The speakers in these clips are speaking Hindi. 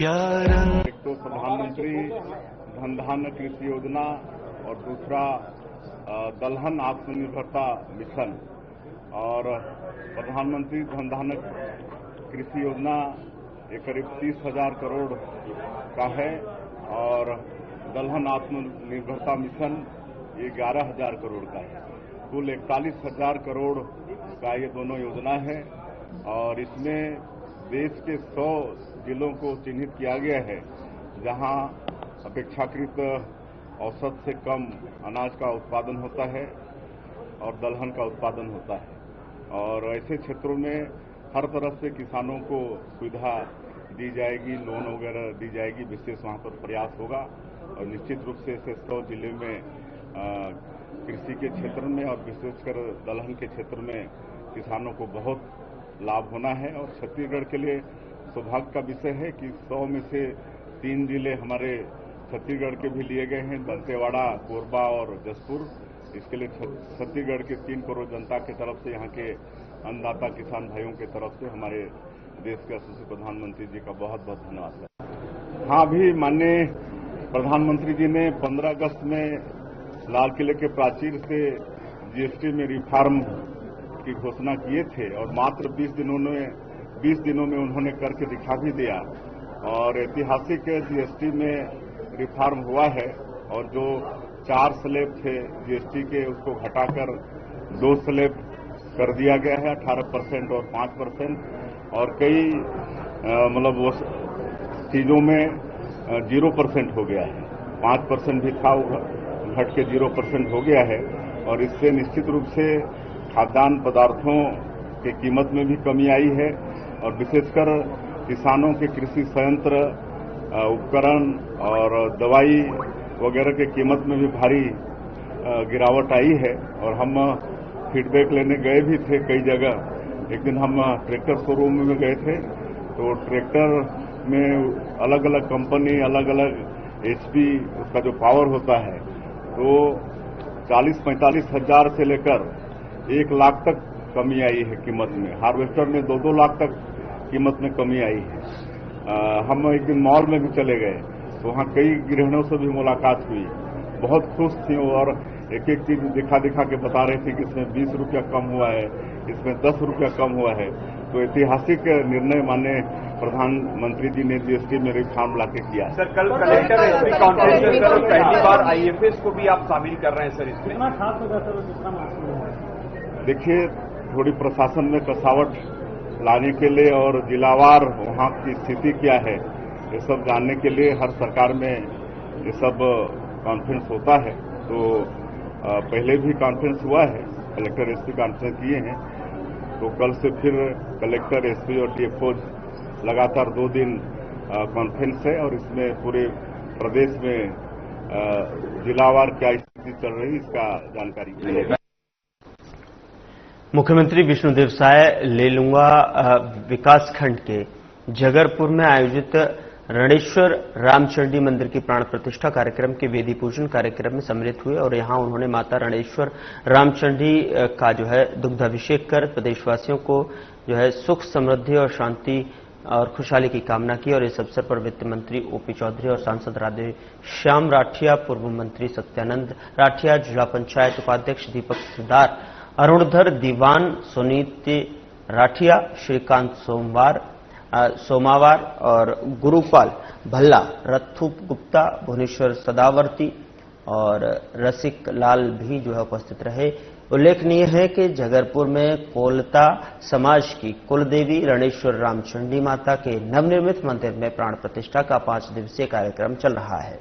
एक तो प्रधानमंत्री धन धान्य कृषि योजना और दूसरा दलहन आत्मनिर्भरता मिशन। और प्रधानमंत्री धन धान्य कृषि योजना ये करीब 30,000 करोड़ का है और दलहन आत्मनिर्भरता मिशन ये 11,000 करोड़ का है। कुल 41,000 करोड़ का ये दोनों योजना है और इसमें देश के 100 जिलों को चिन्हित किया गया है जहां अपेक्षाकृत औसत से कम अनाज का उत्पादन होता है और दलहन का उत्पादन होता है। और ऐसे क्षेत्रों में हर तरफ से किसानों को सुविधा दी जाएगी, लोन वगैरह दी जाएगी, विशेष वहां पर प्रयास होगा। और निश्चित रूप से ऐसे 100 जिले में कृषि के क्षेत्र में और विशेषकर दलहन के क्षेत्र में किसानों को बहुत लाभ होना है। और छत्तीसगढ़ के लिए सौभाग्य का विषय है कि 100 में से 3 जिले हमारे छत्तीसगढ़ के भी लिए गए हैं, दंतेवाड़ा, कोरबा और जसपुर। इसके लिए छत्तीसगढ़ के 3 करोड़ जनता की तरफ से, यहाँ के अन्नदाता किसान भाइयों की तरफ से हमारे देश के यशस्वी प्रधानमंत्री जी का बहुत बहुत धन्यवाद है। हाँ, अभी माननीय प्रधानमंत्री जी ने 15 अगस्त में लाल किले के प्राचीर से जीएसटी में रिफॉर्म की घोषणा किए थे और मात्र 20 दिनों में उन्होंने करके दिखा भी दिया। और ऐतिहासिक जीएसटी में रिफॉर्म हुआ है और जो 4 स्लैब थे जीएसटी के उसको घटाकर 2 स्लैब कर दिया गया है, 18% और 5%। और कई मतलब वो चीजों में 0% हो गया है, 5% भी था वो घट के 0% हो गया है। और इससे निश्चित रूप से खाद्यान्न पदार्थों की कीमत में भी कमी आई है और विशेषकर किसानों के कृषि संयंत्र, उपकरण और दवाई वगैरह के कीमत में भी भारी गिरावट आई है। और हम फीडबैक लेने गए भी थे कई जगह। एक दिन हम ट्रैक्टर शोरूम में गए थे तो ट्रैक्टर में अलग अलग कंपनी, अलग अलग एचपी उसका जो पावर होता है तो 40-45 हजार से लेकर 1 लाख तक कमी आई है कीमत में। हार्वेस्टर में 2-2 लाख तक कीमत में कमी आई है। हम एक दिन मॉल में भी चले गए तो वहाँ कई गृहिणियों से भी मुलाकात हुई, बहुत खुश थी और एक एक चीज दिखा के बता रहे थे कि इसमें 20 रुपया कम हुआ है, इसमें 10 रुपया कम हुआ है। तो ऐतिहासिक निर्णय माननीय प्रधानमंत्री जी ने जीएसटी में रिफॉर्म लाके किया। सर, कल कलेक्टर एसपी कॉन्फ्रेंस में सर पहली बार आईएफएस को भी आप शामिल कर रहे हैं सर इसमें। कितना खास होगा सर, कितना? देखिए, थोड़ी प्रशासन में कसावट लाने के लिए और जिलावार वहाँ की स्थिति क्या है ये सब जानने के लिए हर सरकार में ये सब कॉन्फ्रेंस होता है। तो पहले भी कॉन्फ्रेंस हुआ है, कलेक्टर एसपी कॉन्फ्रेंस किए हैं। तो कल से फिर कलेक्टर, एसपी और डीएफओ लगातार 2 दिन कॉन्फ्रेंस है और इसमें पूरे प्रदेश में जिलावार क्या स्थिति चल रही है इसका जानकारी मिलेगा। मुख्यमंत्री विष्णुदेव साय लेलुंगा विकासखंड के जगरपुर में आयोजित रणेश्वर रामचंडी मंदिर की प्राण प्रतिष्ठा कार्यक्रम के वेदी पूजन कार्यक्रम में सम्मिलित हुए और यहां उन्होंने माता रणेश्वर रामचंडी का जो है दुग्धाभिषेक कर प्रदेशवासियों को जो है सुख, समृद्धि और शांति और खुशहाली की कामना की। और इस अवसर पर वित्त मंत्री ओपी चौधरी और सांसद राधेश्याम राठिया, पूर्व मंत्री सत्यानंद राठिया, जिला पंचायत उपाध्यक्ष दीपक सिरदार, अरुणधर दीवान, सुनीत राठिया, श्रीकांत सोमावार और गुरुपाल भल्ला, रथु गुप्ता, भुवनेश्वर सदावर्ती और रसिक लाल भी जो है उपस्थित रहे। उल्लेखनीय है कि जगरपुर में कोलता समाज की कुलदेवी रणेश्वर रामचंडी माता के नवनिर्मित मंदिर में प्राण प्रतिष्ठा का 5 दिवसीय कार्यक्रम चल रहा है।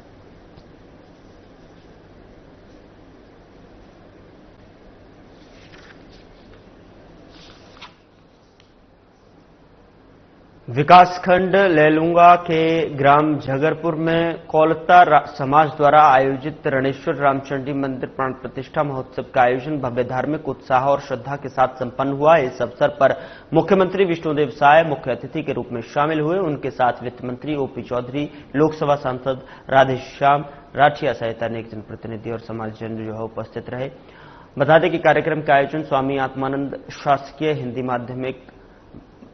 विकासखंड लेलुंगा के ग्राम जगरपुर में कोलता समाज द्वारा आयोजित रणेश्वर रामचंडी मंदिर प्राण प्रतिष्ठा महोत्सव का आयोजन भव्य धार्मिक उत्साह और श्रद्धा के साथ संपन्न हुआ। इस अवसर पर मुख्यमंत्री विष्णुदेव साय मुख्य अतिथि के रूप में शामिल हुए। उनके साथ वित्त मंत्री ओपी चौधरी, लोकसभा सांसद राधेश्याम राठिया सहित अनेक जनप्रतिनिधि और समाजजन जो है उपस्थित रहे। बता दें कि कार्यक्रम का आयोजन स्वामी आत्मानंद शासकीय हिंदी माध्यमिक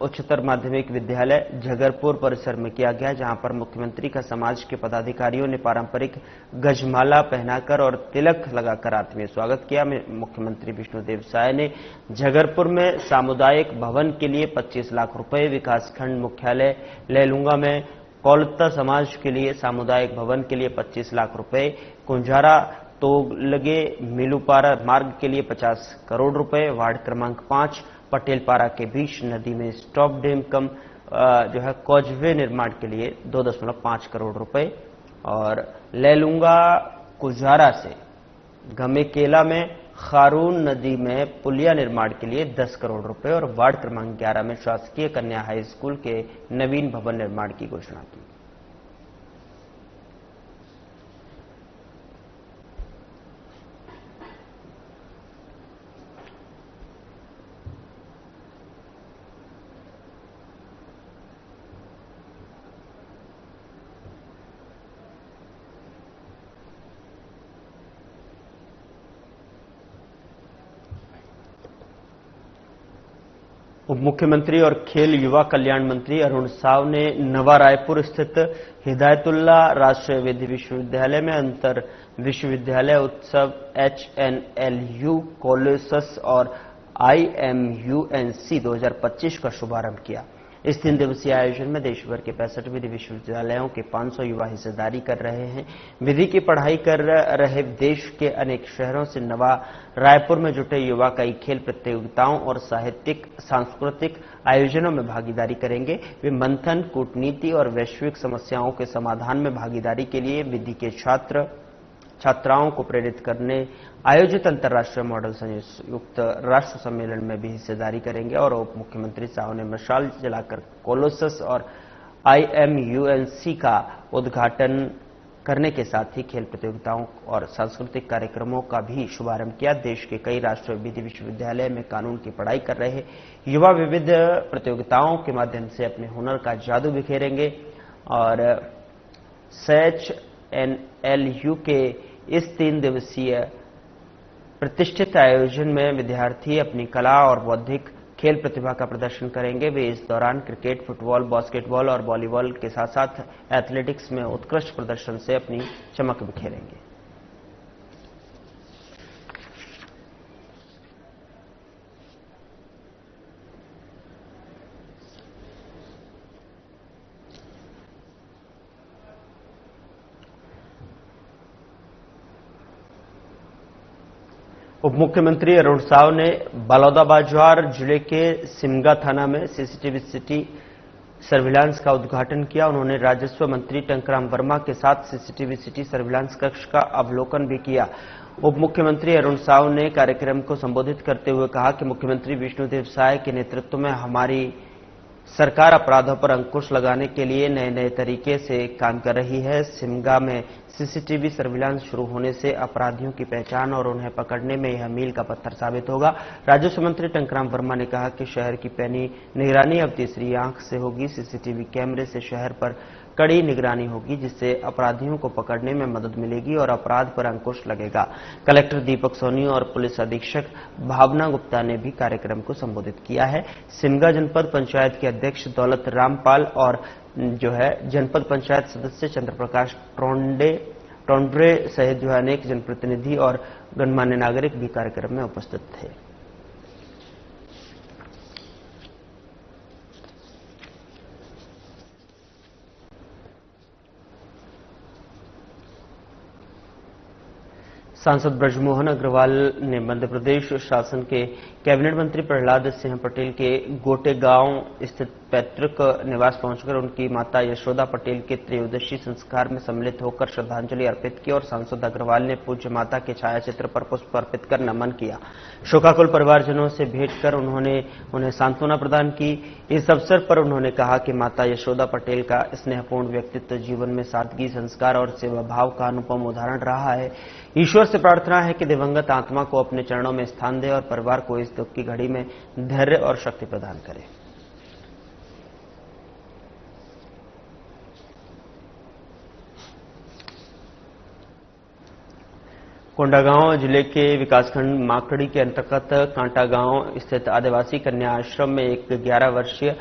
उच्चतर माध्यमिक विद्यालय झगरपुर परिसर में किया गया, जहां पर मुख्यमंत्री का समाज के पदाधिकारियों ने पारंपरिक गजमाला पहनाकर और तिलक लगाकर आत्मीय स्वागत किया। मुख्यमंत्री विष्णुदेव साय ने झगरपुर में सामुदायिक भवन के लिए 25 लाख रुपए, विकासखंड मुख्यालय लेलुंगा में कौलता समाज के लिए सामुदायिक भवन के लिए 25 लाख रुपए, कुंजारा तोगलगे मिलूपारा मार्ग के लिए 50 करोड़ रुपए, वार्ड क्रमांक 5 पटेलपारा के बीच नदी में स्टॉप डैम कम कॉजवे निर्माण के लिए 2.5 करोड़ रुपए और लेलुंगा कुजारा से गमेकेला में खारून नदी में पुलिया निर्माण के लिए 10 करोड़ रुपए और वार्ड क्रमांक 11 में शासकीय कन्या हाई स्कूल के नवीन भवन निर्माण की घोषणा की। उप मुख्यमंत्री और खेल युवा कल्याण मंत्री अरुण साव ने नवा रायपुर स्थित हिदायतुल्ला राष्ट्रीय विधि विश्वविद्यालय में अंतर विश्वविद्यालय उत्सव HNLU कोलोसस और IMUNC 2025 का शुभारंभ किया। इस 3 दिवसीय आयोजन में देश भर के 65 विधि विश्वविद्यालयों के 500 युवा हिस्सेदारी कर रहे हैं। विधि की पढ़ाई कर रहे देश के अनेक शहरों से नवा रायपुर में जुटे युवा कई खेल प्रतियोगिताओं और साहित्यिक सांस्कृतिक आयोजनों में भागीदारी करेंगे। वे मंथन, कूटनीति और वैश्विक समस्याओं के समाधान में भागीदारी के लिए विधि के छात्राओं को प्रेरित करने आयोजित अंतर्राष्ट्रीय मॉडल संयुक्त राष्ट्र सम्मेलन में भी हिस्सेदारी करेंगे और उप मुख्यमंत्री साहू ने मशाल जलाकर कोलोसस और IMUNC का उद्घाटन करने के साथ ही खेल प्रतियोगिताओं और सांस्कृतिक कार्यक्रमों का भी शुभारंभ किया। देश के कई राष्ट्रीय विधि विश्वविद्यालय में कानून की पढ़ाई कर रहे युवा विविध प्रतियोगिताओं के माध्यम से अपने हुनर का जादू बिखेरेंगे और HNLU के इस 3 दिवसीय प्रतिष्ठित आयोजन में विद्यार्थी अपनी कला और बौद्धिक खेल प्रतिभा का प्रदर्शन करेंगे। वे इस दौरान क्रिकेट, फुटबॉल, बास्केटबॉल और वॉलीबॉल के साथ साथ एथलेटिक्स में उत्कृष्ट प्रदर्शन से अपनी चमक बिखेरेंगे। उप मुख्यमंत्री अरुण साव ने बलौदाबाजार जिले के सिमगा थाना में सीसीटीवी सिटी सर्विलांस का उद्घाटन किया। उन्होंने राजस्व मंत्री टंकराम वर्मा के साथ सीसीटीवी सिटी सर्विलांस कक्ष का अवलोकन भी किया। उप मुख्यमंत्री अरुण साव ने कार्यक्रम को संबोधित करते हुए कहा कि मुख्यमंत्री विष्णुदेव साय के नेतृत्व में हमारी सरकार अपराधों पर अंकुश लगाने के लिए नए नए तरीके से काम कर रही है। सिमगा में सीसीटीवी सर्विलांस शुरू होने से अपराधियों की पहचान और उन्हें पकड़ने में यह मील का पत्थर साबित होगा। राजस्व मंत्री टंकराम वर्मा ने कहा कि शहर की पैनी निगरानी अब तीसरी आंख से होगी। सीसीटीवी कैमरे से शहर पर कड़ी निगरानी होगी, जिससे अपराधियों को पकड़ने में मदद मिलेगी और अपराध पर अंकुश लगेगा। कलेक्टर दीपक सोनी और पुलिस अधीक्षक भावना गुप्ता ने भी कार्यक्रम को संबोधित किया है। सिमगा जनपद पंचायत के अध्यक्ष दौलत रामपाल और जनपद पंचायत सदस्य चंद्रप्रकाश टोंड्रे सहित अनेक जनप्रतिनिधि और गणमान्य नागरिक भी कार्यक्रम में उपस्थित थे। सांसद ब्रजमोहन अग्रवाल ने मध्य प्रदेश शासन के कैबिनेट मंत्री प्रहलाद सिंह पटेल के गोटे गांव स्थित पैतृक निवास पहुंचकर उनकी माता यशोदा पटेल के त्रयोदशी संस्कार में सम्मिलित होकर श्रद्धांजलि अर्पित की और सांसद अग्रवाल ने पूज्य माता के छायाचित्र पर पुष्प अर्पित कर नमन किया। शोकाकुल परिवारजनों से भेंट कर उन्हें सांत्वना प्रदान की। इस अवसर पर उन्होंने कहा कि माता यशोदा पटेल का स्नेहपूर्ण व्यक्तित्व जीवन में सादगी, संस्कार और सेवा भाव का अनुपम उदाहरण रहा है। ईश्वर से प्रार्थना है कि दिवंगत आत्मा को अपने चरणों में स्थान दे और परिवार को इस दुख की घड़ी में धैर्य और शक्ति प्रदान करे। कोंडागांव जिले के विकासखंड माकड़ी के अंतर्गत कांटा गांव स्थित आदिवासी कन्या आश्रम में एक 11 वर्षीय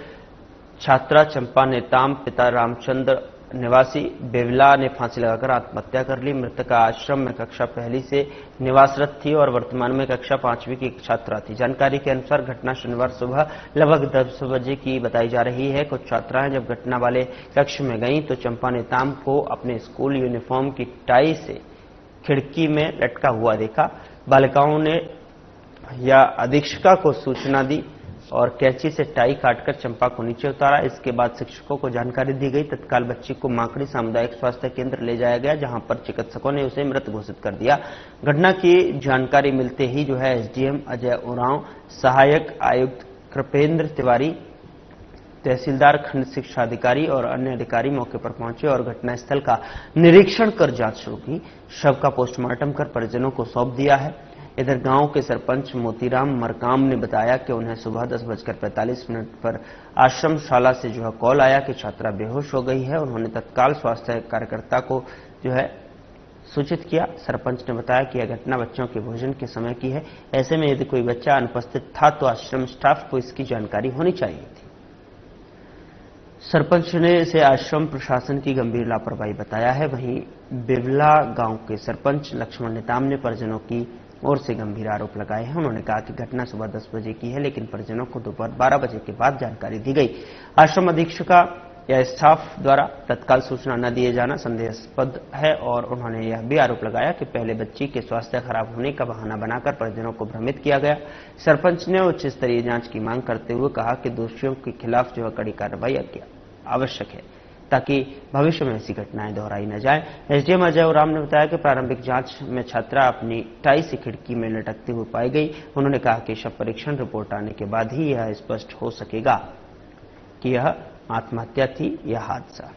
छात्रा चंपा नेताम पिता रामचंद्र निवासी बेवला ने फांसी लगाकर आत्महत्या कर ली। मृतका आश्रम में कक्षा पहली से निवासरत थी और वर्तमान में कक्षा 5वीं की छात्रा थी। जानकारी के अनुसार घटना शनिवार सुबह लगभग 10 बजे की बताई जा रही है। कुछ छात्राएं जब घटना वाले कक्ष में गईं तो चंपा नेताम को अपने स्कूल यूनिफॉर्म की टाई से खिड़की में लटका हुआ देखा। बालिकाओं ने या अधीक्षिका को सूचना दी और कैंची से टाई काटकर चंपा को नीचे उतारा। इसके बाद शिक्षकों को जानकारी दी गई। तत्काल बच्ची को माकड़ी सामुदायिक स्वास्थ्य केंद्र ले जाया गया, जहां पर चिकित्सकों ने उसे मृत घोषित कर दिया। घटना की जानकारी मिलते ही एसडीएम अजय उरांव, सहायक आयुक्त कृपेंद्र तिवारी, तहसीलदार, खंड शिक्षा अधिकारी और अन्य अधिकारी मौके पर पहुंचे और घटनास्थल का निरीक्षण कर जांच शुरू की। शव का पोस्टमार्टम कर परिजनों को सौंप दिया है। इधर गांव के सरपंच मोतीराम मरकाम ने बताया कि उन्हें सुबह 10:45 पर आश्रम शाला से कॉल आया कि छात्रा बेहोश हो गई है। उन्होंने तत्काल स्वास्थ्य कार्यकर्ता को सूचित किया। सरपंच ने बताया कि यह घटना बच्चों के भोजन के समय की है। ऐसे में यदि कोई बच्चा अनुपस्थित था तो आश्रम स्टाफ को इसकी जानकारी होनी चाहिए थी। सरपंच ने इसे आश्रम प्रशासन की गंभीर लापरवाही बताया है। वहीं बिवला गांव के सरपंच लक्ष्मण नेताम ने परिजनों की ओर से गंभीर आरोप लगाए हैं। उन्होंने कहा कि घटना सुबह 10 बजे की है, लेकिन परिजनों को दोपहर 12 बजे के बाद जानकारी दी गई। आश्रम अधीक्षिका या स्टाफ द्वारा तत्काल सूचना न दिए जाना संदेहास्पद है और उन्होंने यह भी आरोप लगाया कि पहले बच्ची के स्वास्थ्य खराब होने का बहाना बनाकर परिजनों को भ्रमित किया गया। सरपंच ने उच्च स्तरीय जांच की मांग करते हुए कहा कि दोषियों के खिलाफ कड़ी कार्रवाई आवश्यक है ताकि भविष्य में ऐसी घटनाएं दोहराई न जाए। एसडीएम अजय उराम ने बताया कि प्रारंभिक जांच में छात्रा अपनी टाई से खिड़की में लटकते हुए पाई गई। उन्होंने कहा कि शव परीक्षण रिपोर्ट आने के बाद ही यह स्पष्ट हो सकेगा कि यह आत्महत्या थी या हादसा।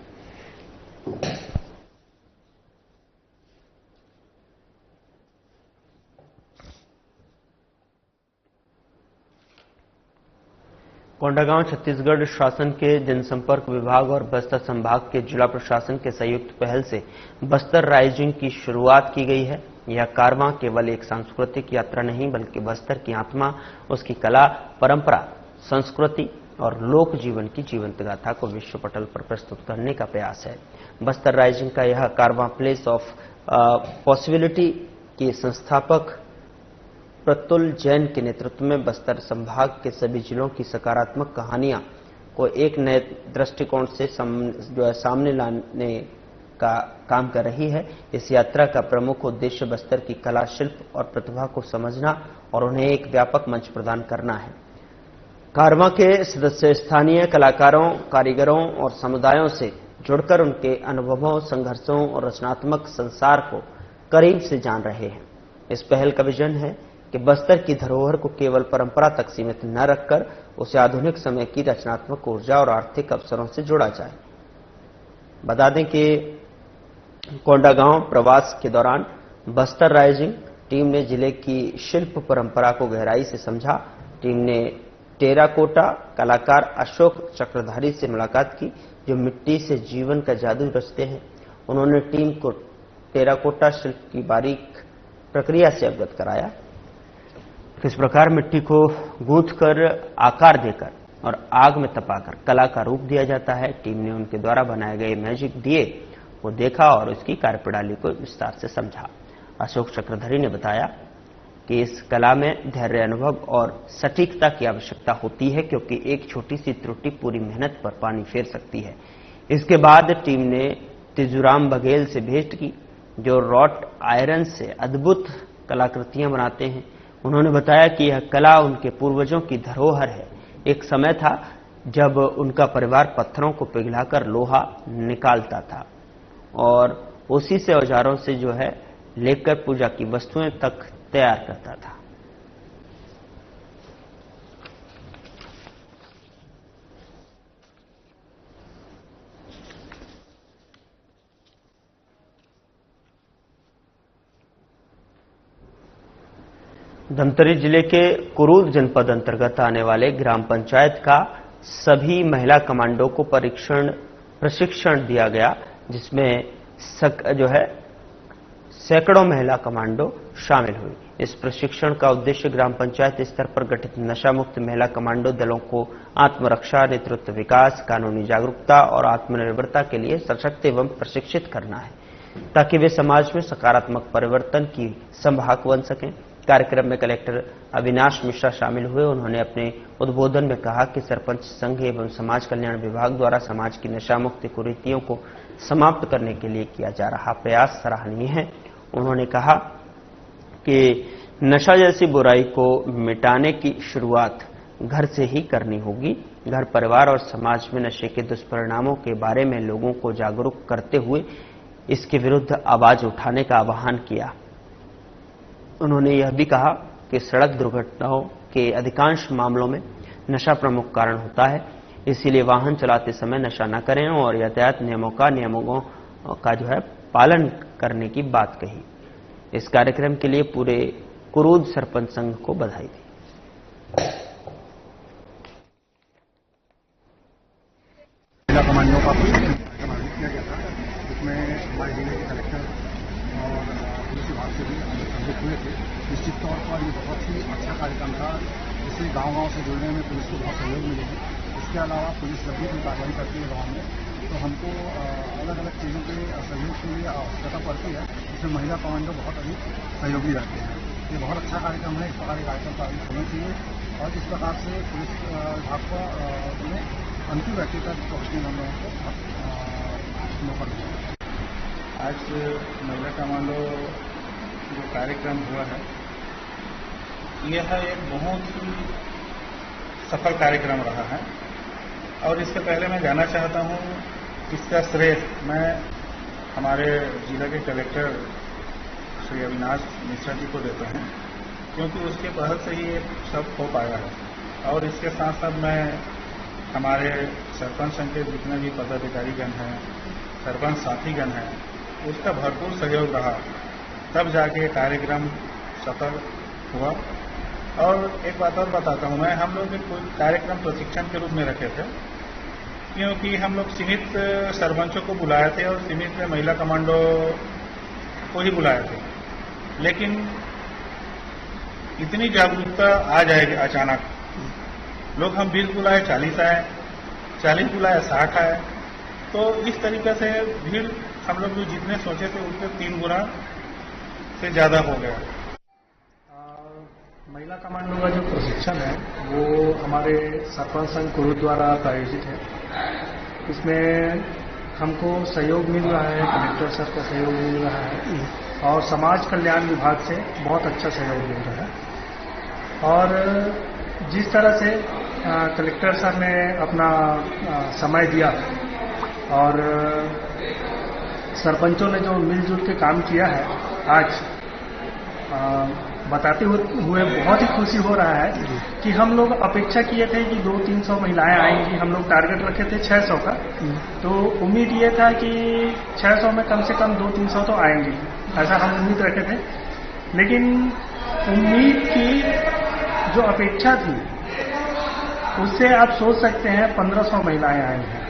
कोंडागांव छत्तीसगढ़ शासन के जनसंपर्क विभाग और बस्तर संभाग के जिला प्रशासन के संयुक्त पहल से बस्तर राइजिंग की शुरुआत की गई है। यह कारवां केवल एक सांस्कृतिक यात्रा नहीं बल्कि बस्तर की आत्मा, उसकी कला, परंपरा, संस्कृति और लोक जीवन की जीवंत गाथा को विश्व पटल पर प्रस्तुत करने का प्रयास है। बस्तर राइजिंग का यह कारवां प्लेस ऑफ पॉसिबिलिटी के संस्थापक प्रतुल जैन के नेतृत्व में बस्तर संभाग के सभी जिलों की सकारात्मक कहानियां को एक नए दृष्टिकोण से सामने लाने का काम कर रही है। इस यात्रा का प्रमुख उद्देश्य बस्तर की कला, शिल्प और प्रतिभा को समझना और उन्हें एक व्यापक मंच प्रदान करना है। कारवां के सदस्य स्थानीय कलाकारों, कारीगरों और समुदायों से जुड़कर उनके अनुभवों, संघर्षों और रचनात्मक संसार को करीब से जान रहे हैं। इस पहल का विजन है कि बस्तर की धरोहर को केवल परंपरा तक सीमित न रखकर उसे आधुनिक समय की रचनात्मक ऊर्जा और आर्थिक अवसरों से जोड़ा जाए। बता दें कि कोंडागांव प्रवास के दौरान बस्तर राइजिंग टीम ने जिले की शिल्प परंपरा को गहराई से समझा। टीम ने टेराकोटा कलाकार अशोक चक्रधारी से मुलाकात की, जो मिट्टी से जीवन का जादू रचते हैं। उन्होंने टीम को टेराकोटा शिल्प की बारीक प्रक्रिया से अवगत कराया। किस प्रकार मिट्टी को गूंथकर, आकार देकर और आग में तपाकर कला का रूप दिया जाता है। टीम ने उनके द्वारा बनाए गए मैजिक दिए को देखा और उसकी कार्यप्रणाली को विस्तार से समझा। अशोक चक्रधरी ने बताया कि इस कला में धैर्य, अनुभव और सटीकता की आवश्यकता होती है, क्योंकि एक छोटी सी त्रुटि पूरी मेहनत पर पानी फेर सकती है। इसके बाद टीम ने तिजुराम बघेल से भेंट की, जो रॉट आयरन से अद्भुत कलाकृतियां बनाते हैं। उन्होंने बताया कि यह कला उनके पूर्वजों की धरोहर है। एक समय था जब उनका परिवार पत्थरों को पिघलाकर लोहा निकालता था और उसी से औजारों से लेकर पूजा की वस्तुएं तक तैयार करता था। धमतरी जिले के कुरूद जनपद अंतर्गत आने वाले ग्राम पंचायत का सभी महिला कमांडो को प्रशिक्षण दिया गया, जिसमें सैकड़ों महिला कमांडो शामिल हुई। इस प्रशिक्षण का उद्देश्य ग्राम पंचायत स्तर पर गठित नशा मुक्त महिला कमांडो दलों को आत्मरक्षा, नेतृत्व विकास, कानूनी जागरूकता और आत्मनिर्भरता के लिए सशक्त एवं प्रशिक्षित करना है, ताकि वे समाज में सकारात्मक परिवर्तन की संवाहक बन सकें। कार्यक्रम में कलेक्टर अविनाश मिश्रा शामिल हुए। उन्होंने अपने उद्बोधन में कहा कि सरपंच संघ एवं समाज कल्याण विभाग द्वारा समाज की नशा मुक्त कुरीतियों को समाप्त करने के लिए किया जा रहा प्रयास सराहनीय है। उन्होंने कहा कि नशा जैसी बुराई को मिटाने की शुरुआत घर से ही करनी होगी। घर, परिवार और समाज में नशे के दुष्परिणामों के बारे में लोगों को जागरूक करते हुए इसके विरुद्ध आवाज उठाने का आह्वान किया। उन्होंने यह भी कहा कि सड़क दुर्घटनाओं के अधिकांश मामलों में नशा प्रमुख कारण होता है, इसीलिए वाहन चलाते समय नशा न करें और यातायात नियमों का पालन करने की बात कही। इस कार्यक्रम के लिए पूरे कुरूद सरपंच संघ को बधाई दी। महिला कमांडो का प्रशिक्षण किया गया था, जिसमें हमारे जिले के कलेक्टर और पुलिस विभाग से भी सम्मिलित हुए थे। निश्चित तौर पर ये बहुत ही अच्छा कार्यक्रम था, इससे गांव-गांव से जुड़ने में पुलिस को बहुत सहयोग मिलेगी। इसके अलावा पुलिस जब भी कोई कार्रवाई करती है गाँव में, तो हमको अलग अलग चीज़ों के सहयोग के लिए आवश्यकता पड़ती है, इसमें महिला कमांडो बहुत अधिक सहयोगी रहते हैं। ये बहुत अच्छा कार्यक्रम है, इस प्रकार के कार्यक्रम का आयोजन होना चाहिए और इस प्रकार से पुलिस विभाग को अंतिम व्यक्ति तक पहुँचने हम लोगों को मौका मिला। आज महिला कमांडो जो कार्यक्रम हुआ है, यह एक बहुत ही सफल कार्यक्रम रहा है और इससे पहले मैं जानना चाहता हूँ, इसका श्रेय मैं हमारे जिला के कलेक्टर श्री अविनाश मिश्रा जी को देता हूँ, क्योंकि उसके पहल से ही ये सब हो पाया है। और इसके साथ साथ मैं हमारे सरपंच संघ के जितने भी पदाधिकारीगण हैं, सरपंच साथीगण हैं, उसका भरपूर सहयोग रहा, तब जाके कार्यक्रम सफल हुआ। और एक बात और बताता हूँ मैं, हम लोग एक कार्यक्रम प्रशिक्षण के रूप में रखे थे, क्योंकि हम लोग सीमित सरपंचों को बुलाए थे और सीमित महिला कमांडो को ही बुलाए थे, लेकिन इतनी जागरूकता आ जाएगी अचानक, लोग हम 20 बुलाए 40 आए, 40 बुलाए 60 आए, तो इस तरीके से भीड़ हम लोग जो जितने सोचे थे उससे 3 गुना से ज्यादा हो गया। महिला कमांडो का जो प्रशिक्षण है वो हमारे सरपंच संघ कुरूद द्वारा आयोजित है। इसमें हमको सहयोग मिल रहा है, कलेक्टर सर का सहयोग मिल रहा है और समाज कल्याण विभाग से बहुत अच्छा सहयोग मिल रहा है। और जिस तरह से कलेक्टर सर ने अपना समय दिया और सरपंचों ने जो मिलजुल के काम किया है, आज बताते हुए बहुत ही खुशी हो रहा है कि हम लोग अपेक्षा किए थे कि 200-300 महिलाएं आएंगी। हम लोग टारगेट रखे थे 600 का, तो उम्मीद ये था कि 600 में कम से कम 200-300 तो आएंगी, ऐसा हम उम्मीद रखे थे। लेकिन उम्मीद की जो अपेक्षा थी उससे आप सोच सकते हैं 1500 महिलाएं आई हैं।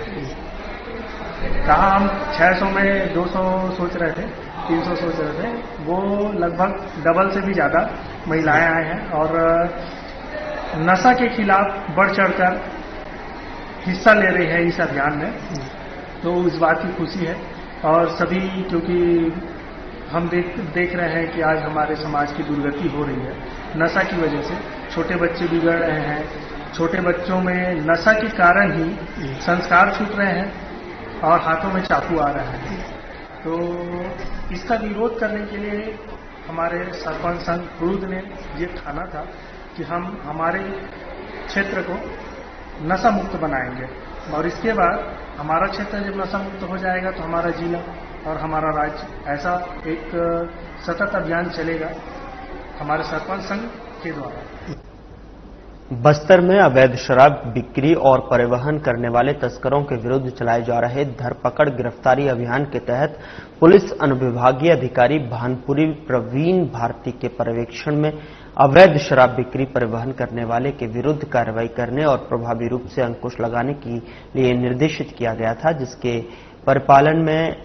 कहा हम 600 में 200 सोच रहे थे, 300 सोच रहे थे, वो लगभग डबल से भी ज़्यादा महिलाएं आए हैं और नशा के खिलाफ बढ़ चढ़कर हिस्सा ले रही है इस अभियान में। तो इस बात की खुशी है और सभी, क्योंकि हम देख रहे हैं कि आज हमारे समाज की दुर्गति हो रही है नशा की वजह से, छोटे बच्चे बिगड़ रहे हैं, छोटे बच्चों में नशा के कारण ही संस्कार छूट रहे हैं और हाथों में चाकू आ रहा है। तो इसका विरोध करने के लिए हमारे सरपंच संघ कुरूद ने ये ठाना था कि हम हमारे क्षेत्र को नशा मुक्त बनाएंगे और इसके बाद हमारा क्षेत्र जब नशा मुक्त हो जाएगा तो हमारा जिला और हमारा राज्य, ऐसा एक सतत अभियान चलेगा हमारे सरपंच संघ के द्वारा। बस्तर में अवैध शराब बिक्री और परिवहन करने वाले तस्करों के विरुद्ध चलाए जा रहे धरपकड़ गिरफ्तारी अभियान के तहत पुलिस अनुविभागीय अधिकारी भानपुरी प्रवीण भारती के पर्यवेक्षण में अवैध शराब बिक्री, परिवहन करने वाले के विरुद्ध कार्रवाई करने और प्रभावी रूप से अंकुश लगाने के लिए निर्देशित किया गया था, जिसके परिपालन में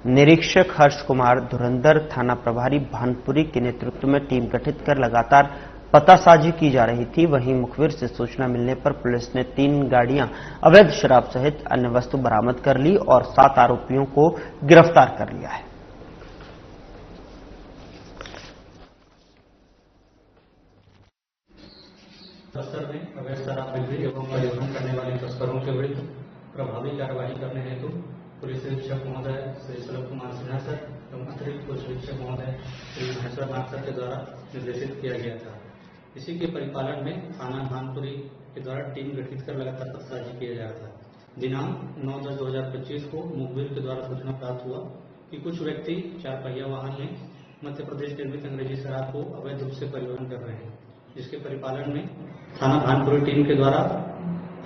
निरीक्षक हर्ष कुमार धुरंधर, थाना प्रभारी भानपुरी के नेतृत्व में टीम गठित कर लगातार पतासाजी की जा रही थी। वहीं मुखबिर से सूचना मिलने पर पुलिस ने 3 गाड़ियां अवैध शराब सहित अन्य वस्तु बरामद कर ली और 7 आरोपियों को गिरफ्तार कर लिया है। बस्तर में अवैध शराब बिक्री एवं परिवहन करने वाले तस्करों के विरुद्ध प्रभावी कार्रवाई करने हेतु पुलिस अधीक्षक महोदय श्री सलभ कुमार सिन्हा सर एवं अतिरिक्त पुलिस अधीक्षक महोदय श्री महेश्वर नाथ सर के द्वारा निर्देशित किया गया था। इसी के परिपालन में थाना भानपुरी के द्वारा टीम गठित कर लगातार पतासाजी किया जा रहा था। दिनांक 9/10/2025 को मुखबिर के द्वारा सूचना प्राप्त हुआ कि कुछ व्यक्ति 4 पहिया वाहन में मध्य प्रदेश निर्मित अंग्रेजी शराब को अवैध रूप से परिवहन कर रहे हैं, जिसके परिपालन में थाना भानपुरी टीम के द्वारा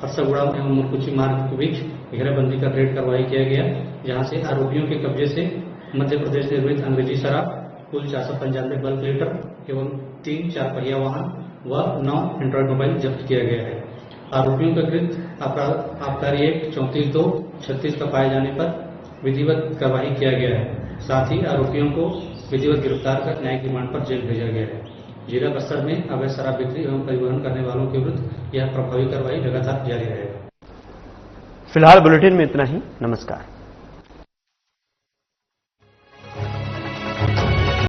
फरसागुड़ा एवं मुरकुची मार्ग के बीच घेराबंदी कर रेड कार्रवाई किया गया, जहां से आरोपियों के कब्जे से मध्य प्रदेश निर्मित अंग्रेजी शराब कुल 495 बल्क लीटर एवं 3 4 पहिया वाहन व 9 एंड्रॉइड मोबाइल जब्त किया गया है। आरोपियों का कृत्य आबकारी एक्ट 34(2)36 का पाए जाने पर विधिवत कार्रवाई किया गया है। साथ ही आरोपियों को विधिवत गिरफ्तार कर न्यायिक रिमांड पर जेल भेजा गया है। जिला बस्तर में अवैध शराब बिक्री एवं परिवहन करने वालों के विरुद्ध यह प्रभावी कार्रवाई लगातार जारी रहेगा। फिलहाल बुलेटिन में इतना ही। नमस्कार।